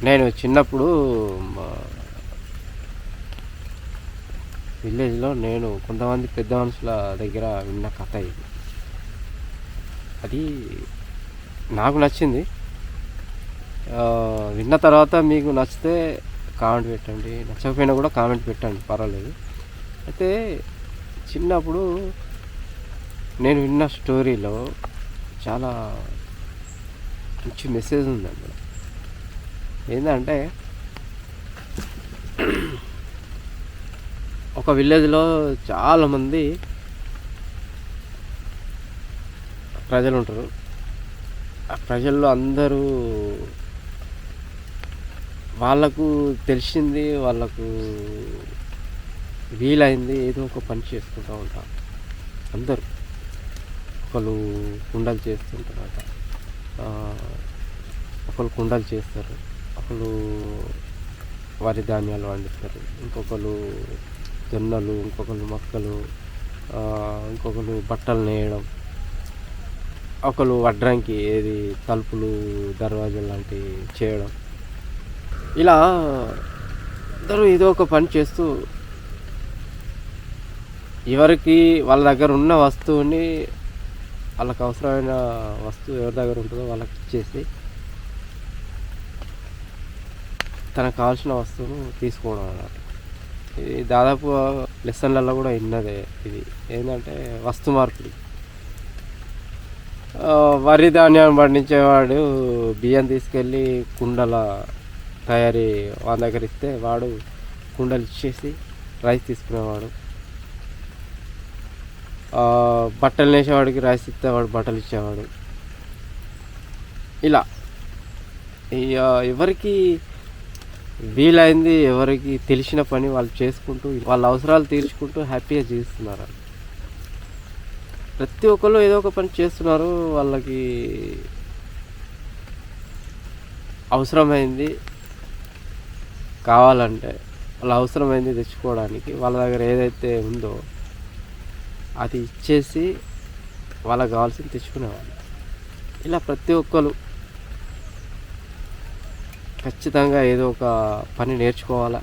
నేను చిన్నప్పుడు మా విలేజ్‌లో నేను కొంతమంది పెద్ద మనుషుల దగ్గర విన్న కథ ఇది. అది నాకు నచ్చింది. విన్న తర్వాత మీకు నచ్చితే కామెంట్ పెట్టండి. నచ్చకపోయినా కూడా కామెంట్ పెట్టండి, పర్వాలేదు. అయితే చిన్నప్పుడు నేను విన్న స్టోరీలో చాలా మంచి మెసేజ్ ఉంది అందులో. ఏందంటే ఒక విలేజ్‌లో చాలామంది ప్రజలుంటారు. ఆ ప్రజల్లో అందరూ వాళ్ళకు తెలిసింది, వాళ్ళకు వీలైంది ఏదో ఒక పని చేసుకుంటూ ఉంటారు అందరూ. ఒకళ్ళు కుండలు చేస్తుంటారట, ఒకళ్ళు కుండలు చేస్తారు, ఒకళ్ళు వరి ధాన్యాలు పండిస్తారు, ఇంకొకళ్ళు జొన్నలు, ఇంకొకళ్ళు మొక్కలు, ఇంకొకళ్ళు బట్టలు నేయడం, ఒకళ్ళు వడ్రంకి ఏది తలుపులు దర్వాజాలు లాంటివి చేయడం. ఇలా అందరూ ఏదో ఒక పని చేస్తూ ఎవరికి వాళ్ళ దగ్గర ఉన్న వస్తువుని, వాళ్ళకి అవసరమైన వస్తువు ఎవరి దగ్గర ఉంటుందో వాళ్ళకి ఇచ్చేసి తనకు కావాల్సిన వస్తువును తీసుకోవడం అన్నమాట. ఇది దాదాపు లెసన్లలో కూడా విన్నదే. ఇది ఏంటంటే వస్తు మార్పిడి. వరి ధాన్యాన్ని పండించేవాడు బియ్యం తీసుకెళ్ళి కుండల తయారీ వాళ్ళ దగ్గర ఇస్తే వాడు కుండలు ఇచ్చేసి రైస్ తీసుకునేవాడు. బట్టలు నేసేవాడికి రైస్ ఇస్తే వాడు బట్టలు ఇచ్చేవాడు. ఇలా ఎవరికి వీలైంది, ఎవరికి తెలిసిన పని వాళ్ళు చేసుకుంటూ వాళ్ళ అవసరాలు తీర్చుకుంటూ హ్యాపీగా జీవిస్తున్నారు. ప్రతి ఒక్కళ్ళు ఏదో ఒక పని చేస్తున్నారు. వాళ్ళకి అవసరమైంది కావాలంటే, వాళ్ళ అవసరమైంది తెచ్చుకోవడానికి వాళ్ళ దగ్గర ఏదైతే ఉందో అది ఇచ్చేసి వాళ్ళకి కావాల్సింది తెచ్చుకునేవాళ్ళు. ఇలా ప్రతి ఒక్కరు ఖచ్చితంగా ఏదో ఒక పని నేర్చుకోవాలా,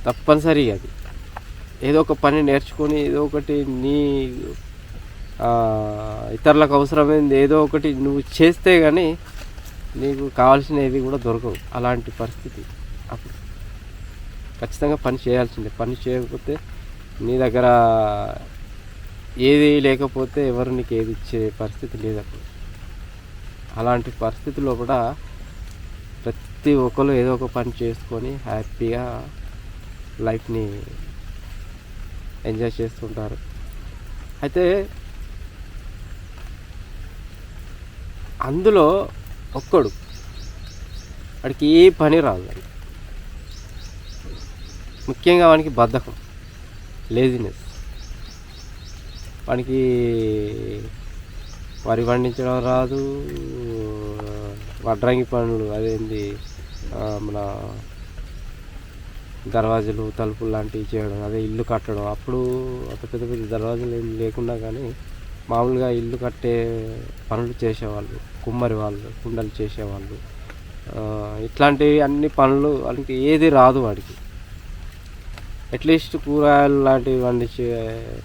తప్పనిసరిగా. అది ఏదో ఒక పని నేర్చుకొని ఏదో ఒకటి నీ ఇతరులకు అవసరమైంది ఏదో ఒకటి నువ్వు చేస్తే కానీ నీకు కావాల్సినవి కూడా దొరకవు. అలాంటి పరిస్థితి అప్పుడు ఖచ్చితంగా పని చేయాల్సిందే. పని చేయకపోతే నీ దగ్గర ఏది లేకపోతే ఎవరు నీకు ఏది ఇచ్చే పరిస్థితి లేదు అప్పుడు. అలాంటి పరిస్థితుల్లో కూడా ప్రతి ఒక్కరు ఏదో ఒక పని చేసుకొని హ్యాపీగా లైఫ్ని ఎంజాయ్ చేస్తుంటారు. అయితే అందులో ఒక్కడు, వాడికి ఏ పని రాదు. ముఖ్యంగా వానికి బద్ధకం, లేజినెస్. వానికి వరి పండించడం రాదు, వడ్రంగి పనులు అదేంది మన దర్వాజాలు తలుపులు లాంటివి చేయడం, అదే ఇల్లు కట్టడం. అప్పుడు అంత పెద్ద పెద్ద దర్వాజాలు ఏం లేకుండా కానీ మామూలుగా ఇల్లు కట్టే పనులు చేసేవాళ్ళు, కుమ్మరి వాళ్ళు, కుండలు చేసేవాళ్ళు. ఇట్లాంటివి అన్ని పనులు వానికి ఏది రాదు. వాడికి అట్లీస్ట్ కూరగాయలు లాంటివి పండించే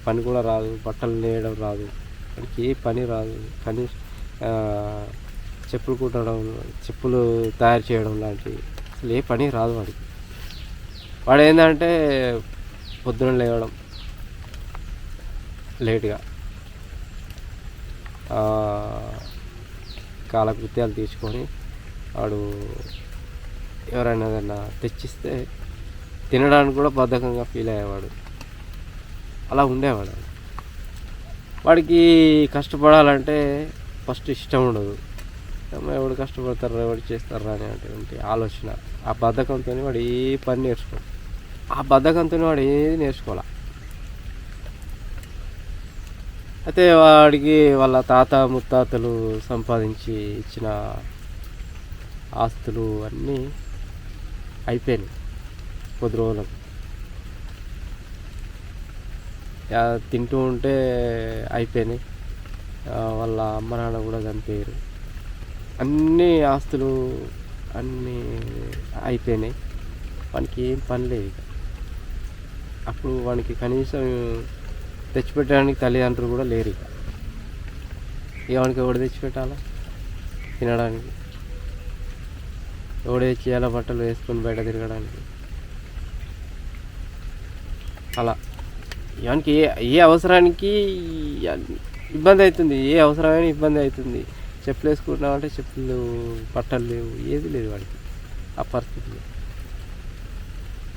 పని కూడా రాదు, బట్టలు నేయడం రాదు, వాడికి ఏ పని రాదు. కానీ చెప్పులు కుట్టడం, చెప్పులు తయారు చేయడం లాంటివి అసలు ఏ పని రాదు వాడికి. వాడు ఏంటంటే పొద్దున లేవడం లేట్గా, కాలకృత్యాలు తీసుకొని వాడు ఎవరైనా ఏదైనా తెచ్చిస్తే తినడానికి కూడా బద్ధకంగా ఫీల్ అయ్యేవాడు. అలా ఉండేవాడు. వాడికి కష్టపడాలంటే ఫస్ట్ ఇష్టం ఉండదు. ఎవడు కష్టపడతారా, ఎవడు చేస్తారా అనేటువంటి ఆలోచన. ఆ బద్ధకంతో వాడు ఏ పని నేర్చుకోడు. ఆ బద్ధకంతో వాడు ఏది నేర్చుకోవాలి. అయితే వాడికి వాళ్ళ తాత ముత్తాతలు సంపాదించి ఇచ్చిన ఆస్తులు అన్నీ అయిపోయినాయి కొద్ది రోజులకు. తింటూ ఉంటే అయిపోయినాయి. వాళ్ళ అమ్మ నాన్న కూడా చనిపోయారు. అన్ని ఆస్తులు అన్నీ అయిపోయినాయి. వానికి ఏం పని లేదు ఇక. అప్పుడు వానికి కనీసం తెచ్చిపెట్టడానికి తల్లిదండ్రులు కూడా లేరు ఇక. వానికి ఎవడు తెచ్చిపెట్టాలా తినడానికి, ఎవడు తెచ్చేయాలా బట్టలు వేసుకొని బయట తిరగడానికి. అలా వానికి ఏ అవసరానికి ఇబ్బంది అవుతుంది, ఏ అవసరమైన ఇబ్బంది అవుతుంది. చెప్పులు వేసుకుంటున్నామంటే చెప్పులు బట్టలు లేవు, ఏది లేదు వాడికి ఆ పరిస్థితిలో.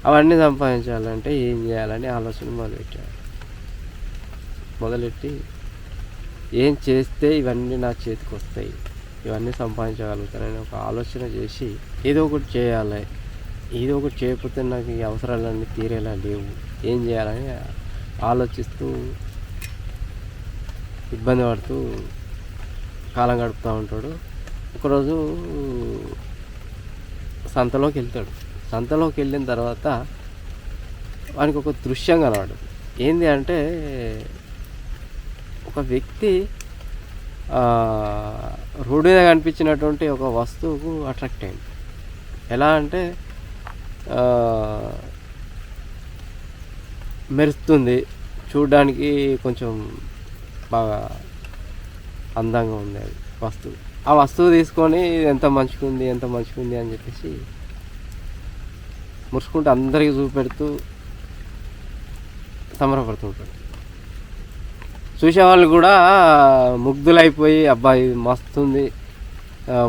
అవన్నీ సంపాదించాలంటే ఏం చేయాలని ఆలోచన మొదలెట్టి ఏం చేస్తే ఇవన్నీ నా చేతికి వస్తాయి, ఇవన్నీ సంపాదించగలుగుతానని ఒక ఆలోచన చేసి ఏదో ఒకటి చేయాలి, ఏదో ఒకటి చేయకపోతే నాకు ఈ అవసరాలన్నీ తీరేలా లేవు, ఏం చేయాలని ఆలోచిస్తూ ఇబ్బంది పడుతూ కాలం గడుపుతూ ఉంటాడు. ఒకరోజు సంతలోకి వెళ్తాడు. సంతలోకి వెళ్ళిన తర్వాత వానికి ఒక దృశ్యం కనబడదు. ఏంది అంటే ఒక వ్యక్తి రోడ్డు మీద కనిపించినటువంటి ఒక వస్తువుకు అట్రాక్ట్ అయింది. ఎలా అంటే మెరుస్తుంది, చూడడానికి కొంచెం బాగా అందంగా ఉంది అది వస్తువు. ఆ వస్తువు తీసుకొని ఎంత మంచిగుంది ఎంత మంచిగుంది అని చెప్పేసి మురుసుకుంటూ అందరికీ చూపెడుతూ సంబరపడుతుంటాడు. చూసేవాళ్ళు కూడా ముగ్ధులైపోయి అబ్బాయి మస్తుంది,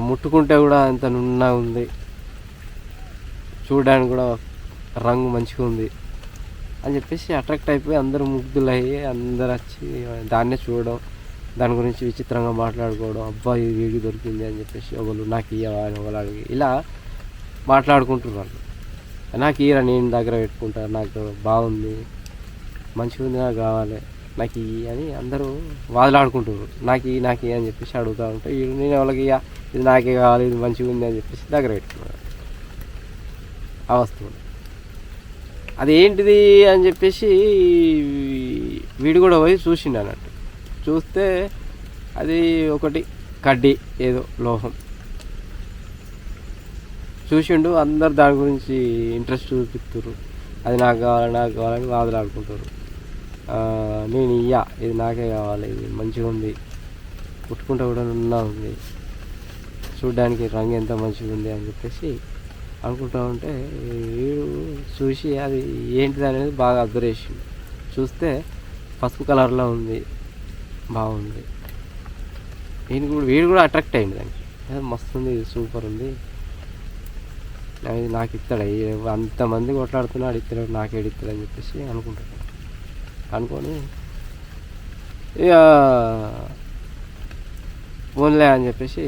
ముట్టుకుంటే కూడా ఎంత నున్నగా ఉంది, చూడడానికి కూడా రంగు మంచిగా ఉంది అని చెప్పేసి అట్రాక్ట్ అయిపోయి అందరూ ముగ్ధులయ్యి అందరు వచ్చి దాన్నే చూడడం, దాని గురించి విచిత్రంగా మాట్లాడుకోవడం. అబ్బాయి వీడికి దొరికింది అని చెప్పేసి ఒకళ్ళు నాకు ఇయ్యవా అని ఒకళ్ళు అడిగి ఇలా మాట్లాడుకుంటున్నారు. నాకు ఇయ్యరా, నేను దగ్గర పెట్టుకుంటా, నాకు బాగుంది మంచిగా ఉంది, నాకు కావాలి, నాకు ఇయ్యి అని అందరూ వాదులాడుకుంటున్నారు. నాకు ఇయ్యి అని చెప్పేసి అడుగుతూ ఉంటే నేను వాళ్ళకి ఇది నాకే కావాలి, ఇది మంచిగా ఉంది అని చెప్పేసి దగ్గర పెట్టుకున్నాను ఆ వస్తువుని. అదేంటిది అని చెప్పేసి వీడు కూడా పోయి చూసిండు అన్నట్టు. చూస్తే అది ఒకటి కడ్డీ, ఏదో లోహం చూసిండు. అందరు దాని గురించి ఇంట్రెస్ట్ చూపిస్తున్నారు, అది నాకు కావాలని వాదులాడుకుంటారు. నేను ఇది నాకే కావాలి, ఇది మంచిగా ఉంది, పుట్టుకుంటే కూడా నున్నా ఉంది, చూడ్డానికి రంగు ఎంత మంచిగా ఉంది అని చెప్పేసి అనుకుంటా ఉంటే వీడు చూసి అది ఏంటిది అనేది బాగా అబ్జర్వ్ చేసిండు. చూస్తే పసుపు కలర్లో ఉంది, బాగుంది. వీడు కూడా అట్రాక్ట్ అయ్యింది దానికి. మస్తు ఉంది, సూపర్ ఉంది, నాకు ఇస్తాడు, అంతమంది కొట్లాడుతున్నాడు, ఇస్తాడు, నాకేడు ఇస్తాడు అని చెప్పేసి అనుకుంటాడు. అనుకొని ఇక ఓన్లే అని చెప్పేసి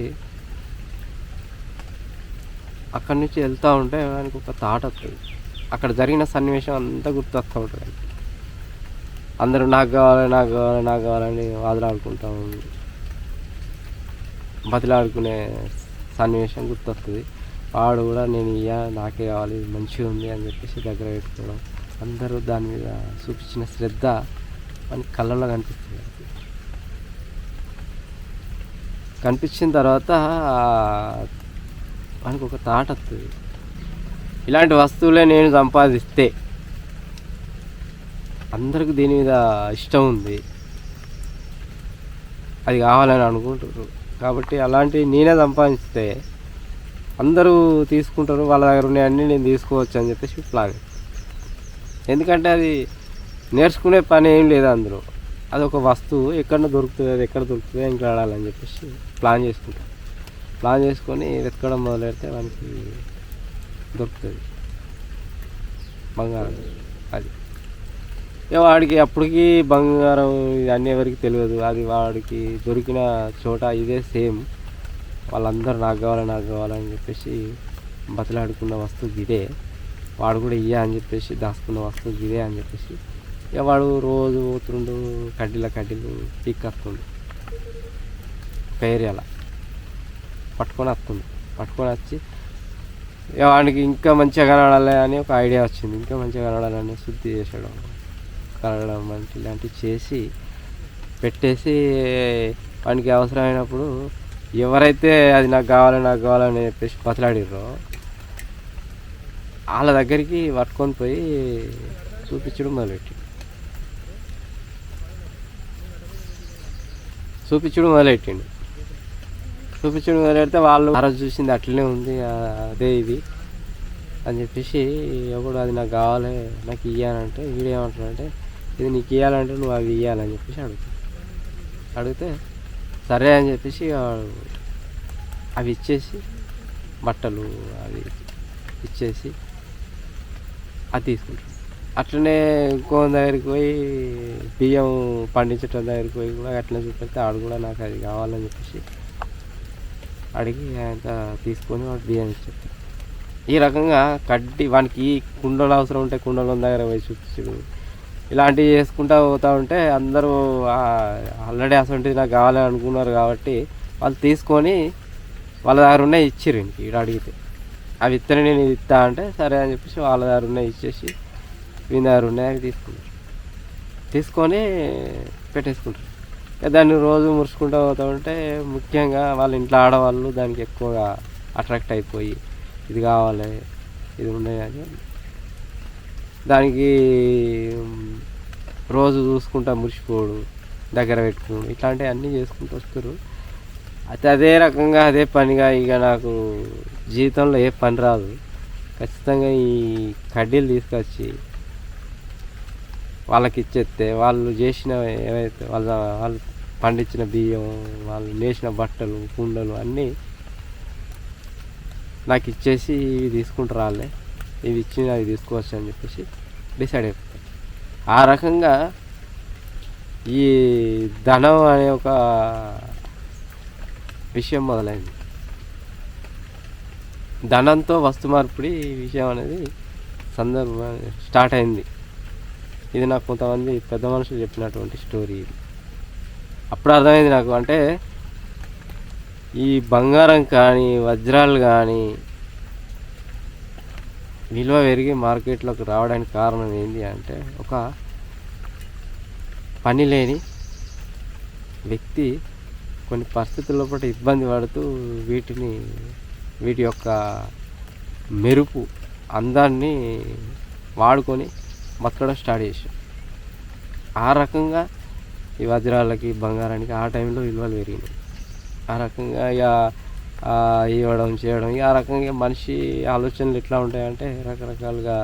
అక్కడి నుంచి వెళ్తూ ఉంటే ఆయనకు ఒక థాట్ వస్తుంది. అక్కడ జరిగిన సన్నివేశం అంతా గుర్తొస్తూ ఉంటుంది. అందరూ నాకు కావాలని వాదులాడుకుంటా బతిలాడుకునే సన్నివేశం గుర్తొస్తుంది. వాడు కూడా నేను నాకే కావాలి, మంచిగా ఉంది అని చెప్పేసి దగ్గర పెట్టుకోవడం, అందరూ దాని మీద చూపించిన శ్రద్ధ మనకి కళ్ళలో కనిపిస్తుంది. కనిపించిన తర్వాత మనకు ఒక థాట్ వస్తుంది, ఇలాంటి వస్తువులే నేను సంపాదిస్తే, అందరికి దీని మీద ఇష్టం ఉంది, అది కావాలని అనుకుంటారు కాబట్టి అలాంటివి నేనే సంపాదిస్తే అందరూ తీసుకుంటారు, వాళ్ళ దగ్గర ఉన్నాయన్నీ నేను తీసుకోవచ్చు అని చెప్పేసి ప్లాన్. ఎందుకంటే అది నేర్చుకునే పని ఏం లేదు అందులో, అది ఒక వస్తువు ఎక్కడ దొరుకుతుంది, అది ఎక్కడ దొరుకుతుంది ఇంకా ఆడాలని చెప్పేసి ప్లాన్ చేసుకుంటాను. ప్లాన్ చేసుకొని వెతకడం మొదలెడితే వానికి దొరుకుతుంది బంగారం. అది వాడికి అప్పటికి బంగారం అన్నీ ఎవరికి తెలియదు. అది వాడికి దొరికిన చోట ఇదే సేమ్, వాళ్ళందరూ నాకు కావాలని చెప్పేసి బతలాడుకున్న వస్తువు ఇదే, వాడు కూడా అని చెప్పేసి దాచుకున్న వస్తువు ఇదే అని చెప్పేసి ఇక వాడు రోజు పోతుండు, కడ్డీలు పీక్కొస్తుండు, ఒక ఏరియాలో పట్టుకొని వచ్చి ఇక వాడికి ఇంకా మంచిగా కనబడాలి అని ఒక ఐడియా వచ్చింది. ఇంకా మంచిగా కనబడాలని శుద్ధి చేసాడు, కనడం అంటే ఇలాంటివి చేసి పెట్టేసి వానికి అవసరమైనప్పుడు ఎవరైతే అది నాకు కావాలని చెప్పేసి బతలాడిర్రో వాళ్ళ దగ్గరికి పట్టుకొని పోయి చూపించడం మొదలెట్టిండు. చూపించడం మొదలెడితే వాళ్ళు ఆ రోజు చూసింది అట్లనే ఉంది, అదే ఇది అని చెప్పేసి ఎవడు అది నాకు కావాలి నాకు ఇవ్వాలంటే వీడేమంటాడంటే ఇది నీకు ఇవ్వాలంటే నువ్వు అవి ఇవ్వాలని చెప్పేసి అడిగితే సరే అని చెప్పేసి అవి ఇచ్చేసి బట్టలు అవి ఇచ్చేసి అది తీసుకుంటాడు. అట్లనే ఇంకో దగ్గరికి పోయి బియ్యం పండించటం దగ్గరికి పోయి కూడా అట్లనే చూపెడితే ఆడు కూడా నాకు అది కావాలని చెప్పేసి అడిగి ఆయన తీసుకొని వాడు బియ్యం ఇచ్చేస్తాడు. ఈ రకంగా వానికి కుండలు అవసరం ఉంటే కుండల దగ్గర పోయి చూపించడు. ఇలాంటివి చేసుకుంటూ పోతూ ఉంటే అందరూ ఆల్రెడీ అసలు నాకు కావాలని అనుకున్నారు కాబట్టి వాళ్ళు తీసుకొని వాళ్ళ దగ్గర ఉన్నాయి ఇచ్చిర్రు. ఇక్కడ అడిగితే అవి ఇత్తనే నేను ఇస్తా అంటే సరే అని చెప్పేసి వాళ్ళ దగ్గర ఉన్నాయి ఇచ్చేసి వీళ్ళ దగ్గర ఉన్నాయి అవి తీసుకొని పెట్టేసుకుంటారు. దాన్ని రోజు మురుచుకుంటూ పోతూ ఉంటే ముఖ్యంగా వాళ్ళ ఇంట్లో ఆడవాళ్ళు దానికి ఎక్కువగా అట్రాక్ట్ అయిపోయి ఇది కావాలి ఇది ఉన్నాయి అని దానికి రోజు చూసుకుంటా మురిసిపోడు, దగ్గర పెట్టుకోడు, ఇట్లాంటివి అన్నీ చేసుకుంటూ వస్తారు. అయితే అదే రకంగా అదే పనిగా ఇక నాకు జీవితంలో ఏ పని రాదు, ఖచ్చితంగా ఈ కడ్డీలు తీసుకొచ్చి వాళ్ళకి ఇచ్చేస్తే వాళ్ళు చేసిన ఏవైతే వాళ్ళు పండించిన బియ్యం, వాళ్ళు నేసిన బట్టలు, కుండలు అన్నీ నాకు ఇచ్చేసి ఇవి తీసుకుంటారు వాళ్ళే, ఇవి ఇచ్చి అవి తీసుకోవచ్చు అని చెప్పేసి డిసైడ్ అయిపోతారు. ఆ రకంగా ఈ ధనం అనే ఒక విషయం మొదలైంది. ధనంతో వస్తు మార్పిడి విషయం అనేది సందర్భం స్టార్ట్ అయింది. ఇది నాకు కొంతమంది పెద్ద మనుషులు చెప్పినటువంటి స్టోరీ. ఇది అప్పుడు అర్థమైంది నాకు. అంటే ఈ బంగారం కానీ వజ్రాలు కానీ విలువ పెరిగి మార్కెట్లోకి రావడానికి కారణం ఏంటి అంటే ఒక పని లేని వ్యక్తి కొన్ని పరిస్థితుల్లో పాటు ఇబ్బంది పడుతూ వీటి యొక్క మెరుపు అందాన్ని వాడుకొని బతకడం స్టార్ట్ చేశాడు. ఆ రకంగా ఈ వజ్రాలకి బంగారానికి ఆ టైంలో విలువలు పెరిగినాయి. ఆ రకంగా ఇక ఇవ్వడం చేయడం ఆ రకంగా మనిషి ఆలోచనలు ఎట్లా ఉంటాయంటే రకరకాలుగా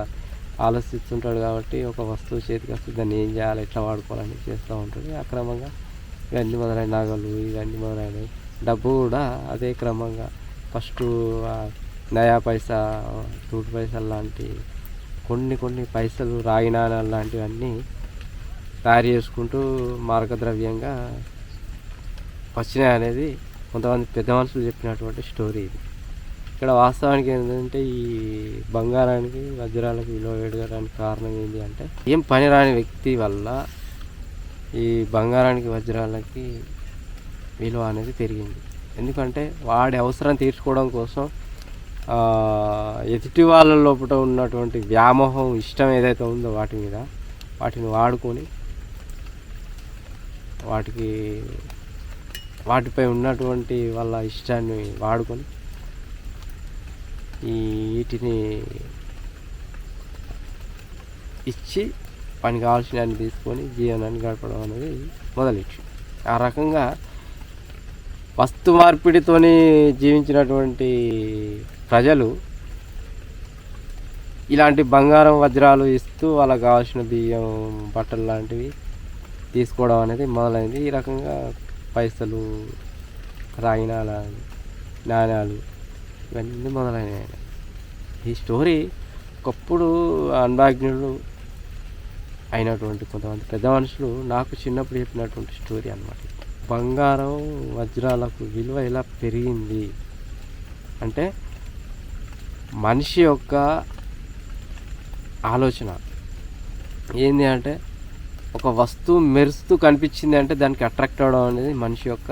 ఆలోచిస్తుంటాడు. కాబట్టి ఒక వస్తువు చేతికి వస్తే దాన్ని ఏం చేయాలి, ఎట్లా వాడుకోవాలని చేస్తూ ఉంటుంది. అక్రమంగా ఇవన్నీ మొదలైన నగలు ఇవన్నీ మొదలైనవి. డబ్బు కూడా అదే క్రమంగా ఫస్ట్ నయా పైసా, నూటి పైసలు లాంటి కొన్ని పైసలు, రాగి నాణాలు లాంటివన్నీ తయారు చేసుకుంటూ మార్గద్రవ్యంగా వచ్చినాయి అనేది కొంతమంది పెద్ద మనుషులు చెప్పినటువంటి స్టోరీ ఇది. ఇక్కడ వాస్తవానికి ఏంటంటే ఈ బంగారానికి వజ్రాలకు విలువ పెరగడానికి కారణం ఏంటి అంటే ఏం పని రాని వ్యక్తి వల్ల ఈ బంగారానికి వజ్రాలకి విలువ అనేది పెరిగింది. ఎందుకంటే వాడి అవసరం తీర్చుకోవడం కోసం ఎదుటి వాళ్ళ లోపల ఉన్నటువంటి వ్యామోహం, ఇష్టం ఏదైతే ఉందో వాటి మీద వాటిని వాడుకొని వాటిపై ఉన్నటువంటి వాళ్ళ ఇష్టాన్ని వాడుకొని వీటిని ఇచ్చి పని కావాల్సినవి తీసుకొని జీవనాన్ని గడపడం అనేది మొదలెచ్చు. ఆ రకంగా వస్తు మార్పిడితోని జీవించినటువంటి ప్రజలు ఇలాంటి బంగారం, వజ్రాలు ఇస్తూ వాళ్ళకి కావాల్సిన బియ్యం, బట్టలు లాంటివి తీసుకోవడం అనేది మొదలైంది. ఈ రకంగా పైసలు, రాగి నాణ్యాలు ఇవన్నీ మొదలైనవి. ఈ స్టోరీ ఒకప్పుడు అనుభవజ్ఞులు అయినటువంటి కొంతమంది పెద్ద మనుషులు నాకు చిన్నప్పుడు చెప్పినటువంటి స్టోరీ అన్నమాట. బంగారం, వజ్రాలకు విలువ ఎలా పెరిగింది అంటే మనిషి యొక్క ఆలోచన ఏంది అంటే ఒక వస్తువు మెరుస్తూ కనిపించింది అంటే దానికి అట్రాక్ట్ అవ్వడం అనేది మనిషి యొక్క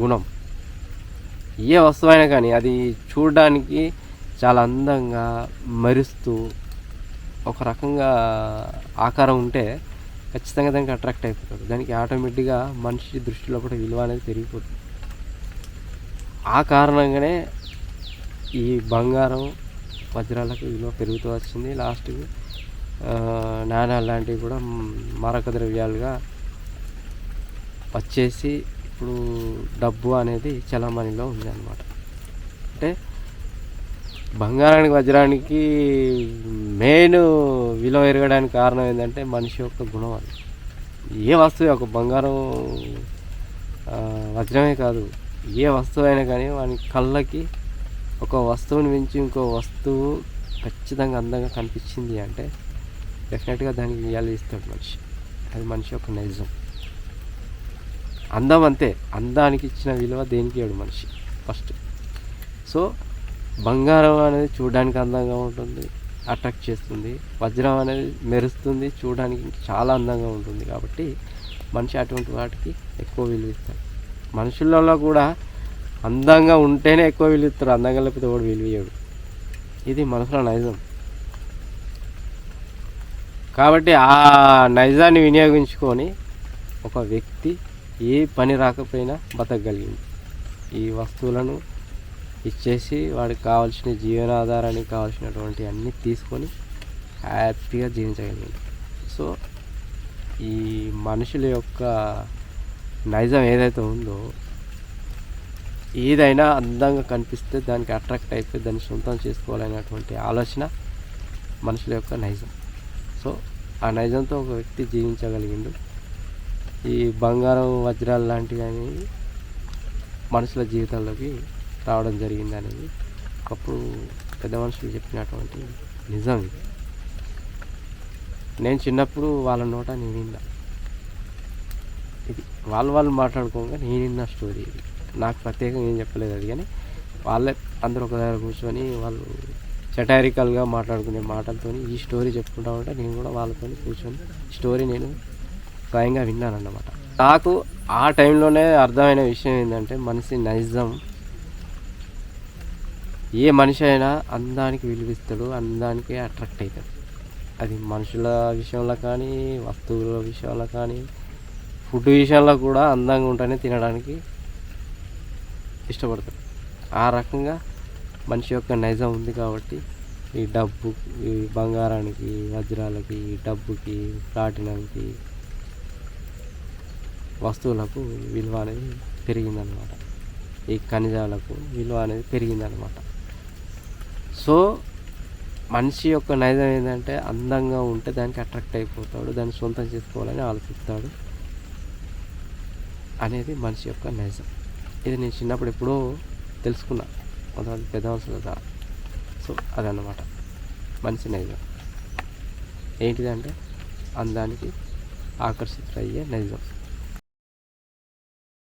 గుణం. ఏ వస్తువైనా కానీ అది చూడడానికి చాలా అందంగా మెరుస్తూ ఒక రకంగా ఆకారం ఉంటే ఖచ్చితంగా దానికి అట్రాక్ట్ అయిపోతాడు. దానికి ఆటోమేటిక్గా మనిషి దృష్టిలో కూడా విలువ అనేది పెరిగిపోతుంది. ఆ కారణంగానే ఈ బంగారం వజ్రాలకు విలువ పెరుగుతూ వచ్చింది. లాస్ట్కి నాణాలు లాంటివి కూడా మారక ద్రవ్యాలుగా వచ్చేసి ఇప్పుడు డబ్బు అనేది చలామణిలో ఉంది అన్నమాట. అంటే బంగారానికి వజ్రానికి మెయిన్ విలువ పెరగడానికి కారణం ఏంటంటే మనిషి యొక్క గుణం. అది ఏ వస్తువు, ఒక బంగారం వజ్రమే కాదు, ఏ వస్తువు అయినా కానీ వాని కళ్ళకి ఒక వస్తువుని మించి ఇంకో వస్తువు ఖచ్చితంగా అందంగా కనిపించింది అంటే డెఫినెట్గా దానికి ఇవ్వాలి ఇస్తాడు మనిషి. అది మనిషి యొక్క నైజం. అందం అంతే, అందానికి ఇచ్చిన విలువ దేనికి ఇవ్వడు మనిషి ఫస్ట్. సో బంగారం అనేది చూడడానికి అందంగా ఉంటుంది, అట్రాక్ట్ చేస్తుంది. వజ్రం అనేది మెరుస్తుంది, చూడడానికి చాలా అందంగా ఉంటుంది. కాబట్టి మనిషి అటువంటి వాటికి ఎక్కువ విలువ ఇస్తాడు. మనుషులలో కూడా అందంగా ఉంటేనే ఎక్కువ విలువ ఇస్తారు, అందంగా లేకపోతే కూడా విలువ ఇవ్వడు. ఇది మనుషుల నైజం. కాబట్టి ఆ నైజాన్ని వినియోగించుకొని ఒక వ్యక్తి ఏ పని రాకపోయినా బతకగలిగింది. ఈ వస్తువులను ఇచ్చేసి వాడికి కావాల్సిన జీవనాధారానికి కావాల్సినటువంటి అన్నీ తీసుకొని హ్యాపీగా జీవించగలిగింది. సో ఈ మనుషుల యొక్క నైజం ఏదైతే ఉందో, ఏదైనా అందంగా కనిపిస్తే దానికి అట్రాక్ట్ అయిపోయి దాన్ని సొంతం చేసుకోవాలనేటువంటి ఆలోచన మనుషుల యొక్క నైజం. సో ఆ నైజంతో ఒక వ్యక్తి జీవించగలిగిండు. ఈ బంగారం వజ్రాలు లాంటివి అనేవి మనుషుల జీవితాల్లోకి రావడం జరిగింది అనేది ఒకప్పుడు పెద్ద మనుషులు చెప్పినటువంటి నిజం. ఇది నేను చిన్నప్పుడు వాళ్ళ నోట నేను విన్నా. ఇది వాళ్ళు మాట్లాడుకోగా నేను విన్న స్టోరీ. ఇది నాకు ప్రత్యేకంగా ఏం చెప్పలేదు అది, కానీ వాళ్ళే అందరూ ఒక దగ్గర కూర్చొని వాళ్ళు సెటారికల్గా మాట్లాడుకునే మాటలతో ఈ స్టోరీ చెప్పుకుంటా ఉంటే నేను కూడా వాళ్ళతో కూర్చొని స్టోరీ నేను స్వయంగా విన్నానన్నమాట. నాకు ఆ టైంలోనే అర్థమైన విషయం ఏంటంటే మనిషి నైజం. ఏ మనిషి అయినా అందానికి విలువిస్తాడు, అందానికి అట్రాక్ట్ అవుతాడు. అది మనుషుల విషయంలో కానీ, వస్తువుల విషయంలో కానీ, ఫుడ్ విషయంలో కూడా అందంగా ఉంటేనే తినడానికి ఇష్టపడతాడు. ఆ రకంగా మనిషి యొక్క నైజం ఉంది. కాబట్టి ఈ డబ్బు, ఈ బంగారానికి, వజ్రాలకి, డబ్బుకి, ప్లాటినంకి, వస్తువులకు విలువ అనేది పెరిగిందనమాట. ఈ ఖనిజాలకు విలువ అనేది పెరిగిందనమాట. సో మనిషి యొక్క నైజం ఏంటంటే అందంగా ఉంటే దానికి అట్రాక్ట్ అయిపోతాడు, దాన్ని సొంతం చేసుకోవాలని ఆలోచిస్తాడు అనేది మనిషి యొక్క నైజం. ఇది నేను చిన్నప్పుడు ఎప్పుడో తెలుసుకున్నా, కొంతమంది పెద్ద మనుషుల ద్వారా. సో అదన్నమాట మనిషి నైజం. ఏంటిదంటే అందానికి ఆకర్షితులయ్యే నైజం.